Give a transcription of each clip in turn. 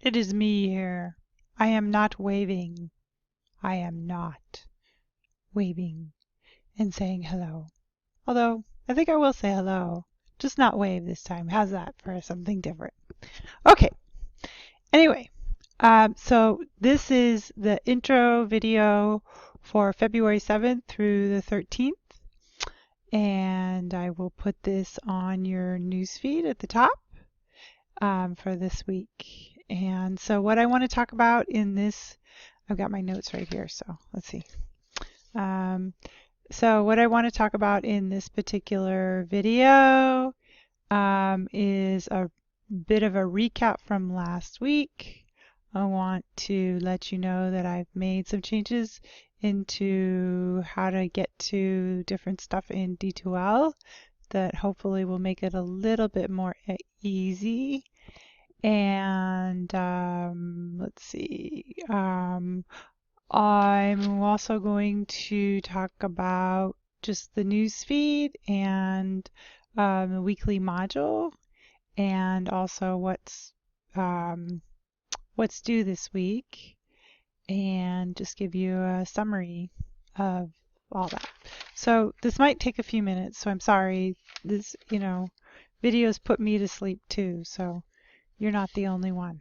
It is me here. I am not waving. I am not waving and saying hello. Although, I think I will say hello. Just not wave this time. How's that for something different? Okay. Anyway, so this is the intro video for February 7th through the 13th. And I will put this on your newsfeed at the top for this week. And so what I want to talk about in this, I've got my notes right here, so let's see. So what I want to talk about in this particular video is a bit of a recap from last week. I want to let you know that I've made some changes into how to get to different stuff in D2L that hopefully will make it a little bit more easy. And let's see. I'm also going to talk about just the news feed and the weekly module, and also what's due this week, and just give you a summary of all that. So this might take a few minutes, so I'm sorry. This, videos put me to sleep too, so you're not the only one.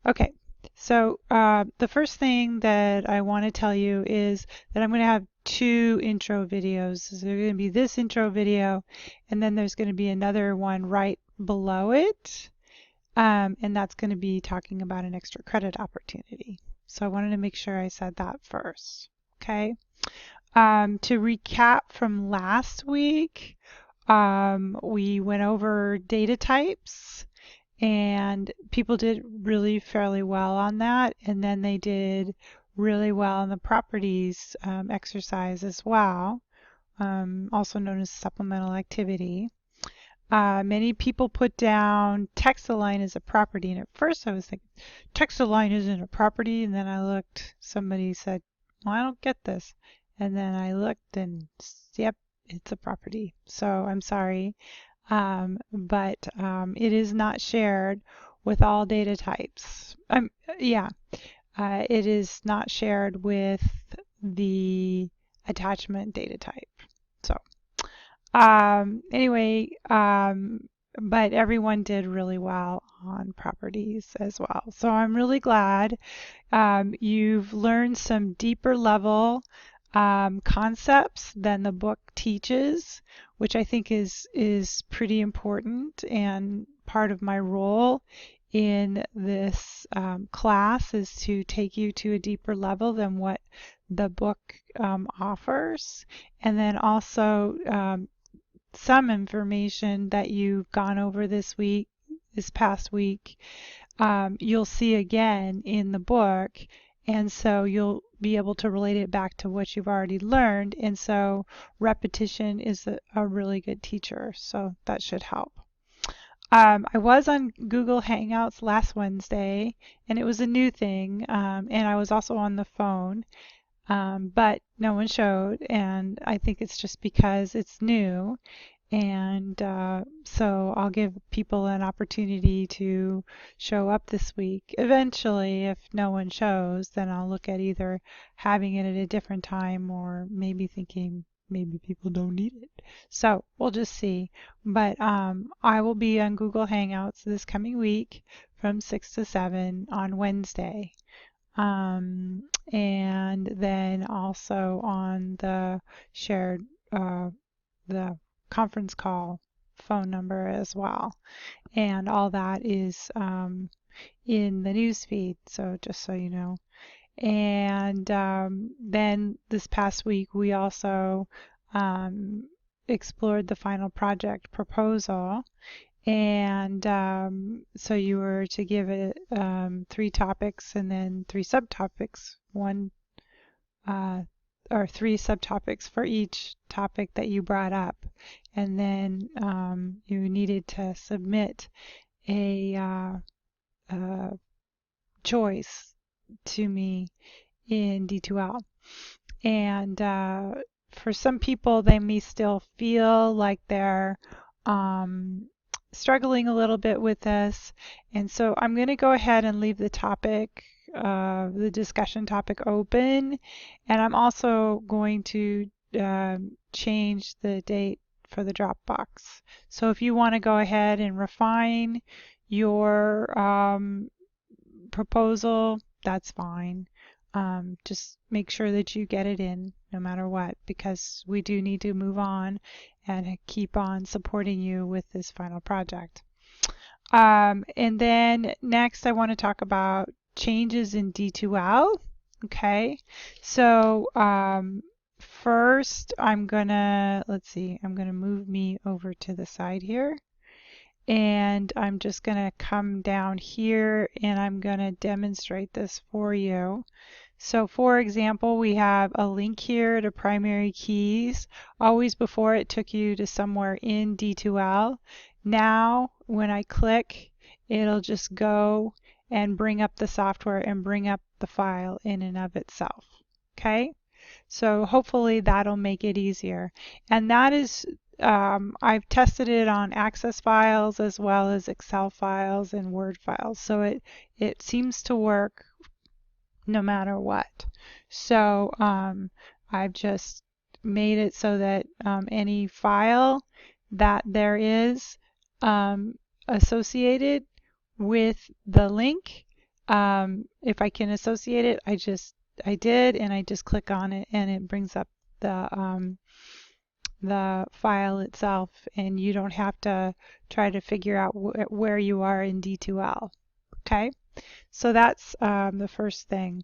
Okay, so the first thing that I want to tell you is that I'm going to have two intro videos. So there's going to be this intro video, and then there's going to be another one right below it, and that's going to be talking about an extra credit opportunity. So I wanted to make sure I said that first. Okay. To recap from last week, we went over data types. And people did really fairly well on that, and then they did really well on the properties exercise as well, also known as supplemental activity. Many people put down text-align as a property, and at first I was thinking, text-align isn't a property, and then I looked, somebody said, well, I don't get this. And then I looked and, yep, it's a property. So I'm sorry. But it is not shared with all data types. It is not shared with the attachment data type. So anyway, but everyone did really well on properties as well. So I'm really glad you've learned some deeper level concepts than the book teaches, which I think is pretty important, and part of my role in this class is to take you to a deeper level than what the book offers, and then also some information that you've gone over this past week, you'll see again in the book, and so you'll be able to relate it back to what you've already learned, and so repetition is a really good teacher, so that should help. I was on Google Hangouts last Wednesday, and it was a new thing, and I was also on the phone, but no one showed, and I think it's just because it's new. And so I'll give people an opportunity to show up this week. Eventually, if no one shows, then I'll look at either having it at a different time or maybe thinking maybe people don't need it. So we'll just see. But I will be on Google Hangouts this coming week from 6 to 7 on Wednesday. And then also on the shared, the conference call phone number as well. And all that is in the news feed, so just so you know. And then this past week we also explored the final project proposal. And so you were to give it 3 topics and then 3 subtopics, or 3 subtopics for each topic that you brought up. And then you needed to submit a choice to me in D2L. And for some people, they may still feel like they're struggling a little bit with this, and so I'm going to go ahead and leave the topic, the discussion topic open, and I'm also going to change the date for the Dropbox. So if you want to go ahead and refine your proposal, that's fine. Just make sure that you get it in no matter what, because we do need to move on and keep on supporting you with this final project. And then next I want to talk about changes in D2L. Okay, so first I'm gonna, let's see, I'm gonna move me over to the side here. And I'm just going to come down here and I'm going to demonstrate this for you. So for example, we have a link here to primary keys. Always before it took you to somewhere in D2L. Now when I click, it'll just go and bring up the software and bring up the file in and of itself. Okay? So hopefully that'll make it easier. And that is, I've tested it on Access files as well as Excel files and Word files. So it seems to work no matter what. So I've just made it so that any file that there is associated with the link, if I can associate it, I did, and I just click on it and it brings up the file itself, and you don't have to try to figure out where you are in D2L. Okay, so that's the first thing.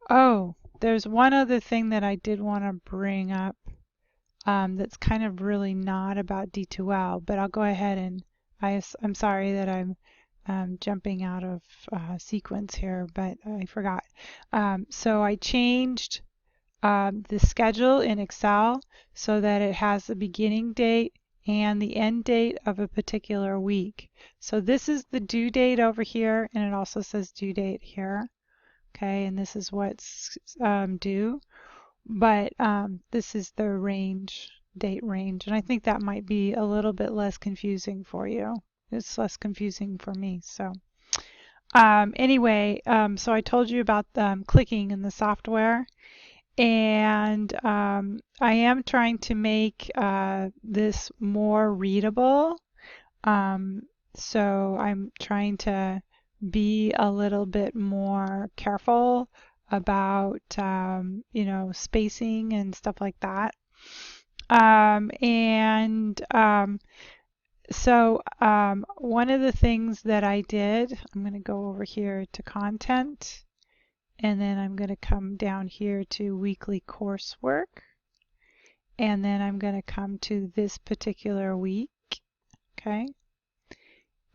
Oh, there's one other thing that I did want to bring up that's kind of really not about D2L, but I'll go ahead and I'm sorry that I'm jumping out of sequence here, but I forgot. So I changed the schedule in Excel so that it has the beginning date and the end date of a particular week. So this is the due date over here, and it also says due date here. Okay, and this is what's due, but this is the range, date range, and I think that might be a little bit less confusing for you. It's less confusing for me. So anyway, so I told you about clicking in the software, and I am trying to make this more readable. So I'm trying to be a little bit more careful about spacing and stuff like that. So one of the things that I did, I'm going to go over here to content, and then I'm going to come down here to weekly coursework, and then I'm going to come to this particular week. Okay.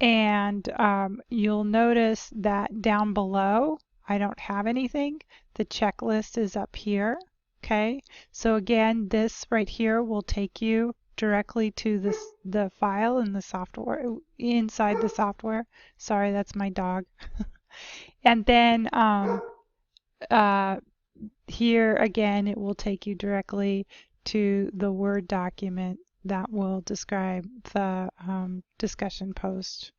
And you'll notice that down below, I don't have anything. The checklist is up here. Okay, so again, this right here will take you directly to the file in the software, inside the software. Sorry, that's my dog. And then here again, it will take you directly to the Word document that will describe the discussion post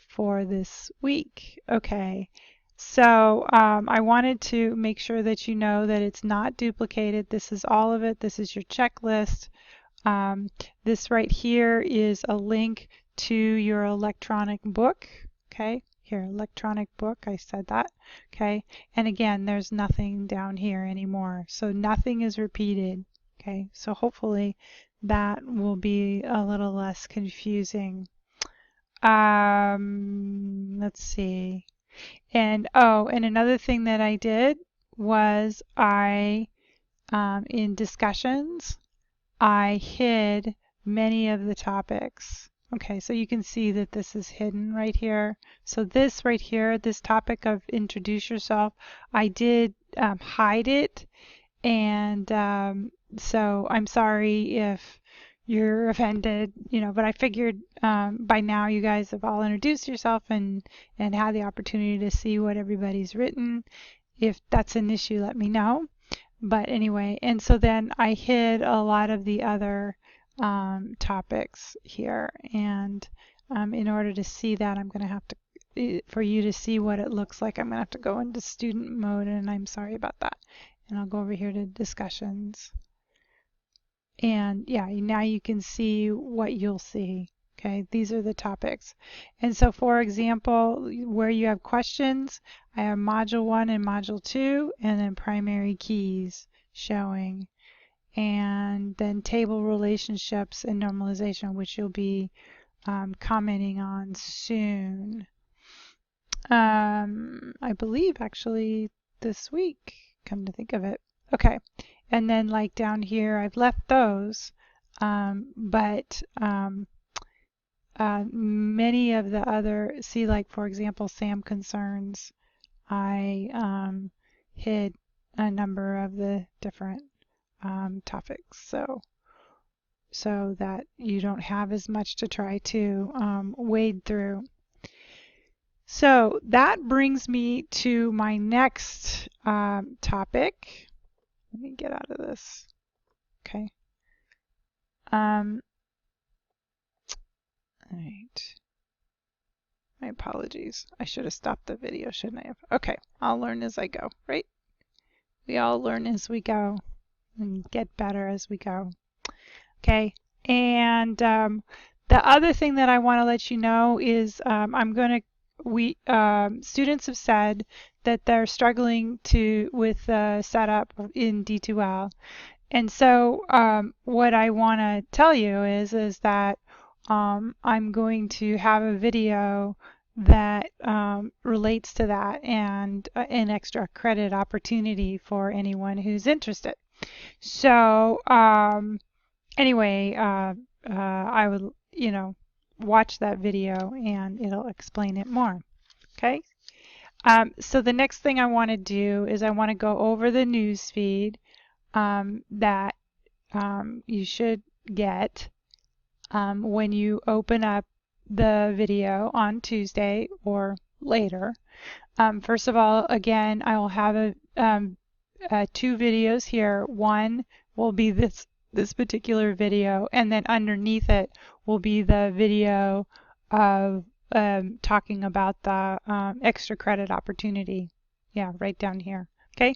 for this week. Okay, so I wanted to make sure that you know that it's not duplicated. This is all of it. This is your checklist. This right here is a link to your electronic book. Okay, here, electronic book, I said that. Okay, and again, there's nothing down here anymore. So nothing is repeated. Okay, so hopefully that will be a little less confusing. Let's see. And and another thing that I did was in discussions, I hid many of the topics. Okay, so you can see that this is hidden right here. So this right here, this topic of introduce yourself, I did hide it. And so I'm sorry if you're offended, but I figured by now you guys have all introduced yourself and had the opportunity to see what everybody's written. If that's an issue, let me know. But anyway, and so then I hid a lot of the other topics here, and in order to see that, I'm going to have to, for you to see what it looks like, I'm going to have to go into student mode, and I'm sorry about that. And I'll go over here to discussions. And yeah, now you can see what you'll see. Okay, these are the topics. And so for example, where you have questions, I have module 1 and module 2, and then primary keys showing. And then table relationships and normalization, which you'll be commenting on soon. I believe actually this week, come to think of it. Okay, and then like down here, I've left those, but many of the other, see like for example, SAM concerns, I hid a number of the different topics, so that you don't have as much to try to wade through. So that brings me to my next topic. Let me get out of this. Okay. All right. My apologies. I should have stopped the video, shouldn't I have? Okay. I'll learn as I go, right? We all learn as we go and get better as we go. Okay. And the other thing that I want to let you know is students have said that they're struggling with setup in D2L. And so what I want to tell you is that I'm going to have a video that relates to that, and an extra credit opportunity for anyone who's interested. So anyway, I would, watch that video and it'll explain it more. Okay. So the next thing I want to do is I want to go over the news feed that you should get when you open up the video on Tuesday or later. First of all, again, I will have two videos here. One will be this particular video, and then underneath it will be the video of talking about the extra credit opportunity. Yeah, right down here. Okay.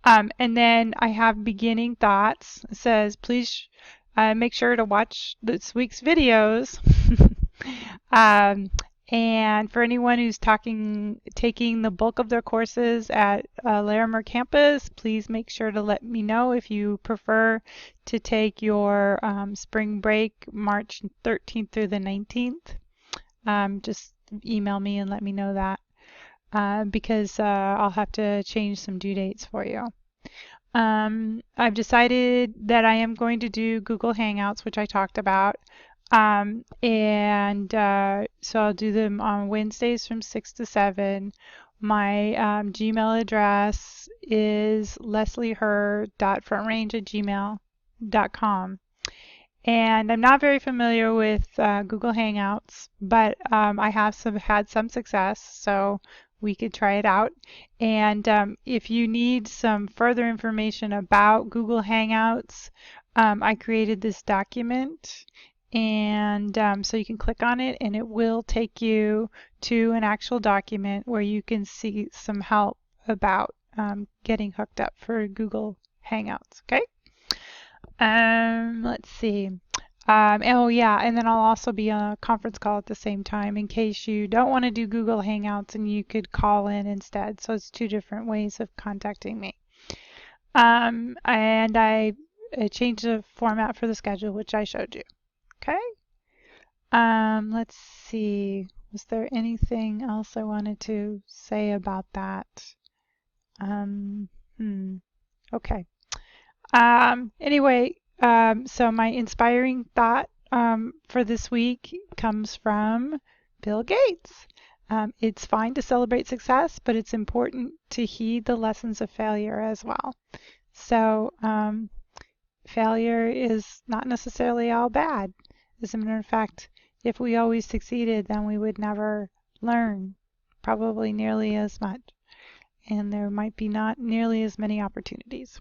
And then I have beginning thoughts. It says, please make sure to watch this week's videos. And for anyone who's taking the bulk of their courses at Larimer campus, please make sure to let me know if you prefer to take your spring break March 13th through the 19th. Just email me and let me know that. Because I'll have to change some due dates for you. I've decided that I am going to do Google Hangouts, which I talked about. So I'll do them on Wednesdays from 6 to 7. My Gmail address is leslieher.frontrange@gmail.com. And I'm not very familiar with Google Hangouts, but I have had some success, so we could try it out. And if you need some further information about Google Hangouts, I created this document, and so you can click on it and it will take you to an actual document where you can see some help about getting hooked up for Google Hangouts. Okay. Let's see. Oh yeah, and then I'll also be on a conference call at the same time in case you don't want to do Google Hangouts and you could call in instead. So it's two different ways of contacting me. And I changed the format for the schedule, which I showed you. Okay. Let's see. Was there anything else I wanted to say about that? Okay. Anyway, so my inspiring thought for this week comes from Bill Gates. It's fine to celebrate success, but it's important to heed the lessons of failure as well. So failure is not necessarily all bad. As a matter of fact, if we always succeeded, then we would never learn probably nearly as much. And there might be not nearly as many opportunities.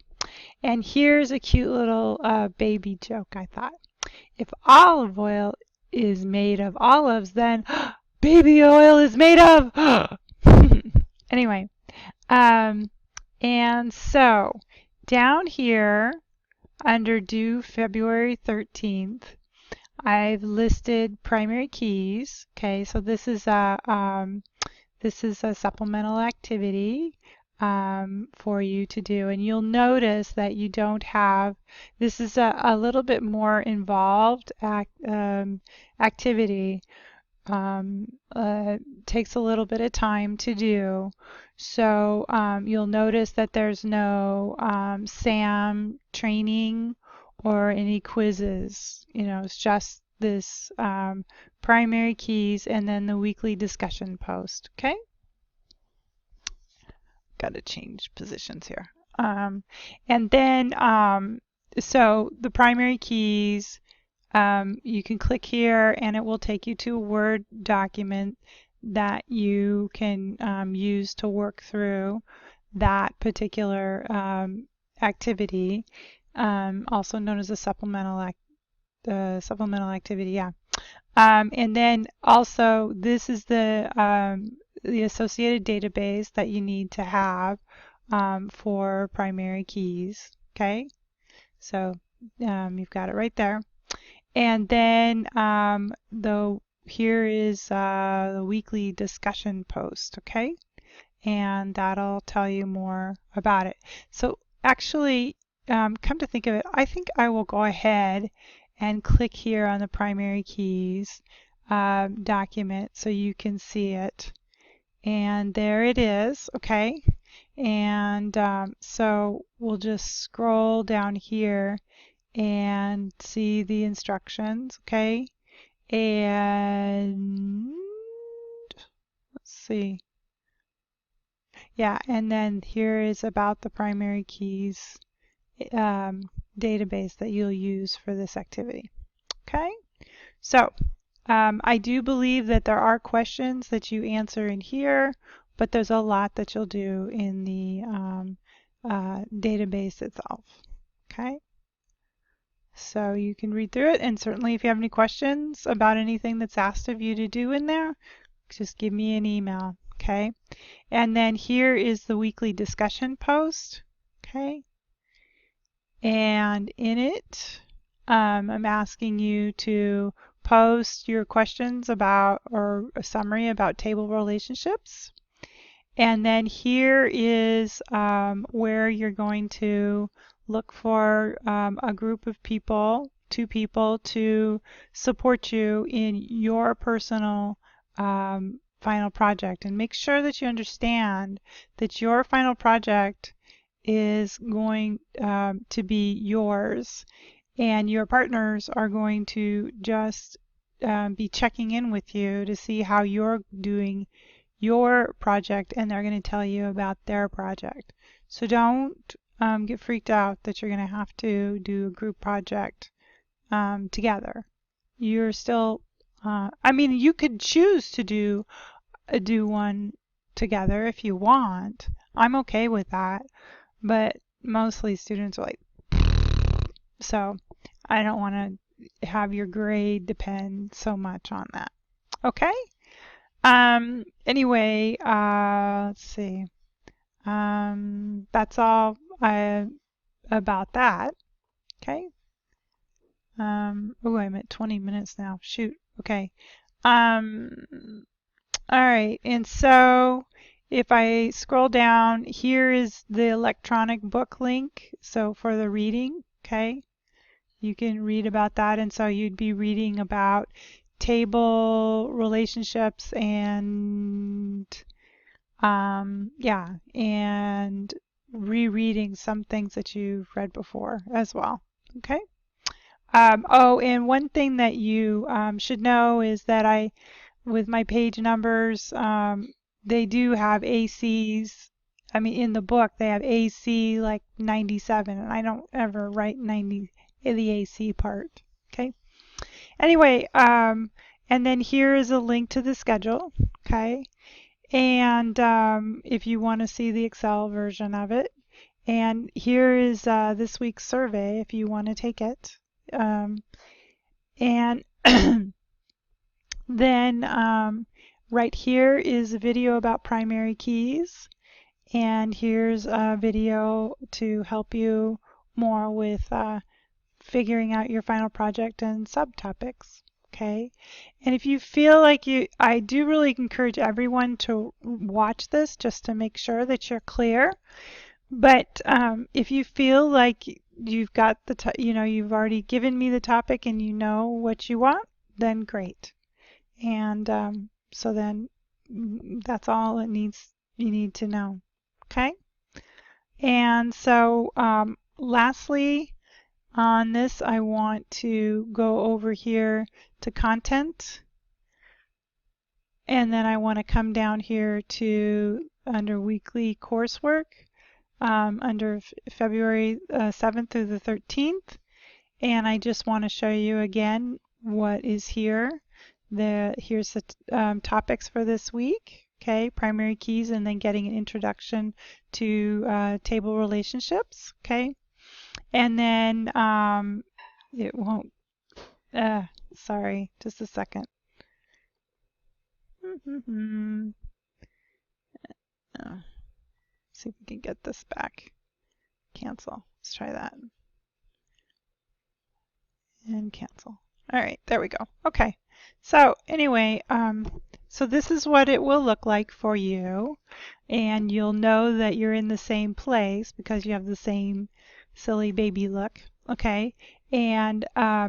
And here's a cute little baby joke, I thought. If olive oil is made of olives, then baby oil is made of. Anyway, um, and so down here under due February 13th, I've listed primary keys. Okay, so this is a supplemental activity for you to do, and you'll notice that you don't have. This is a little bit more involved activity. Takes a little bit of time to do. So you'll notice that there's no SAM training or any quizzes. You know, it's just this primary keys and then the weekly discussion post. Okay? Got to change positions here. And then, so the primary keys, you can click here and it will take you to a Word document that you can use to work through that particular activity, also known as a supplemental activity. Yeah. And then also this is the associated database that you need to have for primary keys. Okay, so you've got it right there. And then here is the weekly discussion post. Okay, and that'll tell you more about it. So actually, come to think of it, I think I will go ahead and click here on the primary keys document so you can see it. And there it is, okay? And so we'll just scroll down here and see the instructions, okay? And let's see. Yeah, and then here is about the primary keys database that you'll use for this activity, okay? So I do believe that there are questions that you answer in here, but there's a lot that you'll do in the database itself. Okay? So you can read through it, and certainly if you have any questions about anything that's asked of you to do in there, just give me an email. Okay? And then here is the weekly discussion post. Okay? And in it, I'm asking you to post your questions about or a summary about table relationships. And then here is where you're going to look for a group of people, 2 people, to support you in your personal final project. And make sure that you understand that your final project is going to be yours, and your partners are going to just be checking in with you to see how you're doing your project, and they're going to tell you about their project. So don't get freaked out that you're going to have to do a group project together. You're still, I mean, you could choose to do one together if you want. I'm okay with that, but mostly students are like, so I don't want to have your grade depend so much on that. Okay? Anyway, let's see. That's all about that. Okay? Oh, I'm at 20 minutes now. Shoot. Okay. All right. And so if I scroll down, here is the electronic book link. So for the reading, okay? You can read about that, and so you'd be reading about table relationships and yeah, and rereading some things that you've read before as well. Okay. Oh, and one thing that you should know is that with my page numbers, they do have ACs. I mean, in the book, they have AC like 97, and I don't ever write 90 in the AC part. Okay. Anyway, and then here is a link to the schedule. Okay. And if you want to see the Excel version of it. And here is this week's survey if you want to take it. And Then right here is a video about primary keys, and here's a video to help you more with figuring out your final project and subtopics. Okay, and if you feel like I do really encourage everyone to watch this just to make sure that you're clear. But if you feel like you've got you've already given me the topic and you know what you want, then great. And so then that's all you need to know. Okay. And so lastly, on this, I want to go over here to content, and then I want to come down here to under weekly coursework under February 7th through the 13th, and I just want to show you again what is here. Here's the topics for this week. Okay, primary keys, and then getting an introduction to table relationships. Okay. And then it won't, sorry, just a second. See if we can get this back. Cancel. Let's try that. And cancel. All right, there we go. Okay. So anyway, so this is what it will look like for you. And you'll know that you're in the same place because you have the same silly baby look. Okay. And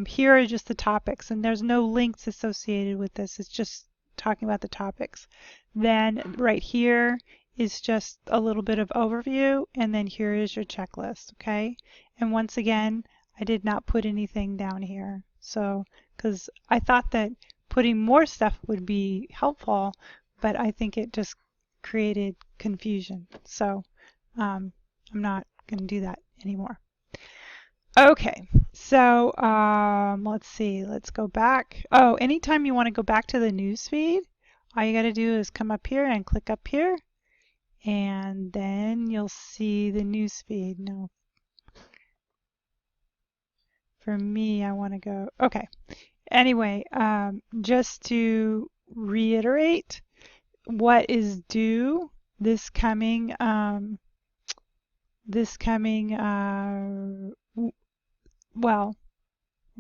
here are just the topics, and there's no links associated with this. It's just talking about the topics. Then right here is just a little bit of overview, and then here is your checklist. Okay. And once again, I did not put anything down here. So, because I thought that putting more stuff would be helpful, but I think it just created confusion. So I'm not going to do that anymore. Okay, so let's see. Let's go back. Oh, anytime you want to go back to the news feed, all you got to do is come up here and click up here, and then you'll see the news feed. No, for me, I want to go. Okay. Anyway, just to reiterate, what is due this coming well,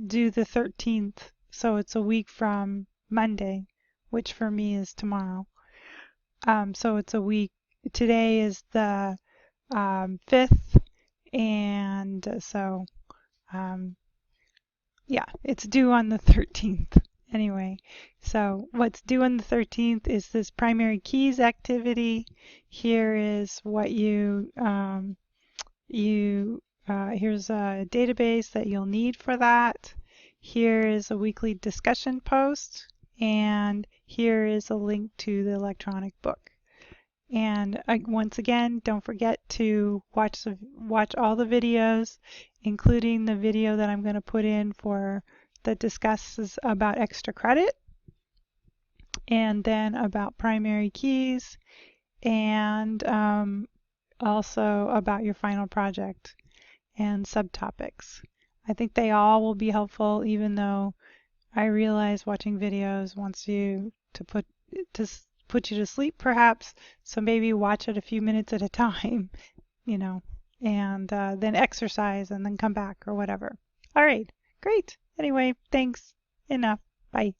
due the 13th, so it's a week from Monday, which for me is tomorrow. So it's a week. Today is the 5th, and so yeah, it's due on the 13th. Anyway, so what's due on the 13th is this primary keys activity. Here is what here's a database that you'll need for that. Here is a weekly discussion post, and here is a link to the electronic book. And once again, don't forget to watch all the videos, including the video that I'm going to put in that discusses about extra credit, and then about primary keys, and also about your final project and subtopics. I think they all will be helpful, even though I realize watching videos wants you to put you to sleep perhaps, so maybe watch it a few minutes at a time, and then exercise and then come back or whatever. All right, great. Anyway, thanks. Enough. Bye.